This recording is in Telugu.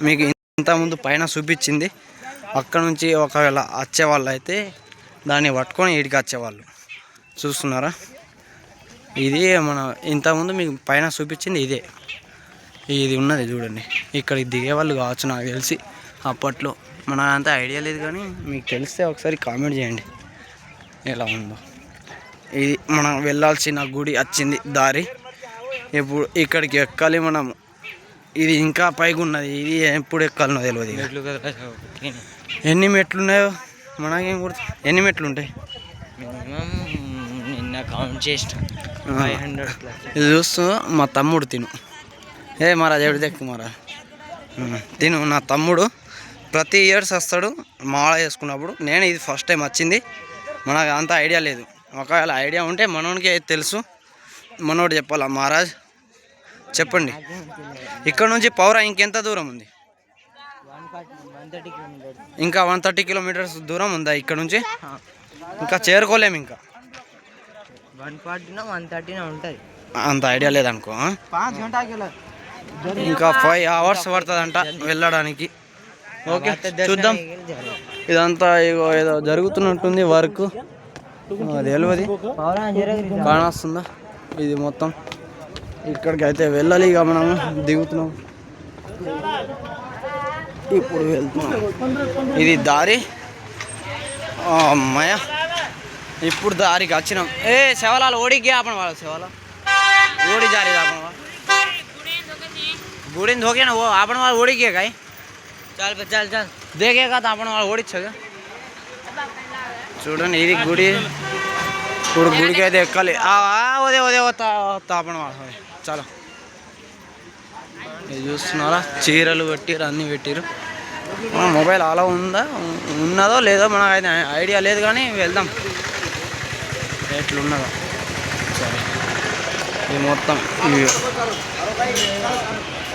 మీకు ఇంతకుముందు పైన చూపించింది అక్కడ నుంచి ఒకవేళ వచ్చేవాళ్ళు అయితే దాన్ని పట్టుకొని ఇడికి వచ్చేవాళ్ళు చూస్తున్నారా. ఇది మన ఇంతకుముందు మీకు పైన చూపించింది ఇదే, ఇది ఉన్నది చూడండి. ఇక్కడికి దిగేవాళ్ళు కావచ్చు నాకు తెలిసి అప్పట్లో, మన అంత ఐడియా లేదు కానీ మీకు తెలిస్తే ఒకసారి కామెంట్ చేయండి ఎలా ఉందో. ఇది మనం వెళ్ళాల్సిన గుడి వచ్చింది దారి. ఇప్పుడు ఇక్కడికి ఎక్కాలి మనం. ఇది ఇంకా పైకి ఉన్నది, ఇది ఎప్పుడు ఎక్కాలనో తెలియదు. ఎన్ని మెట్లు ఉన్నాయో మనకేం గుర్తు, ఎన్ని మెట్లు ఉంటాయి నిన్న కౌంట్ చేసిన 500+. ఇది చూస్తూ మా తమ్ముడు తిను, మహారాజ్ ఎవరి దగ్గర మహారాజ్ తిను. నా తమ్ముడు ప్రతి ఇయర్స్ వస్తాడు మాల వేసుకున్నప్పుడు. నేను ఇది ఫస్ట్ టైం వచ్చింది, మనకు అంత ఐడియా లేదు. ఒకవేళ ఐడియా ఉంటే మనోడికి తెలుసు, మనోడు చెప్పాలా. మహారాజ్ చెప్పండి, ఇక్కడ నుంచి పౌరా ఇంకెంత దూరం ఉంది? ఇంకా 130 కిలోమీటర్స్ దూరం ఉందా ఇక్కడ నుంచి? ఇంకా చేరుకోలేము. ఇంకా 140 ఉంటుంది, అంత ఐడియా లేదనుకో. ఇంకా 5 hours పడుతుందంట వెళ్ళడానికి. ఓకే చూద్దాం. ఇదంతా ఏదో జరుగుతున్నట్టుంది వర్క్, తెలియదు కానొస్తుందా. ఇది మొత్తం ఇక్కడికి అయితే వెళ్ళాలి. ఇక మనం దిగుతున్నాం, ఇప్పుడు వెళ్తున్నాం. ఇది దారి. అమ్మాయ ఇప్పుడు దారికి వచ్చినాం. శవలాలు ఓడికి आपण वाला శవలా ओडी जा रही आपण गुड़ी धोके ना वो आपण वाला ओडी के काय चल चल चल देखेगा तो आपण वाला ओडी छगा. చూడండి ఇది గుడి. ఇప్పుడు గుడికి అయితే ఎక్కాలి. ఓదే ఓదే వస్తా आपण वाला చాలా. ఇది చూస్తున్నారా, చీరలు పెట్టిరు, అన్నీ పెట్టిరు. మన మొబైల్ అలా ఉన్నదో లేదో మనకైతే ఐడియా లేదు కానీ వెళ్దాం ఎట్లున్నదో. సరే ఇది మొత్తం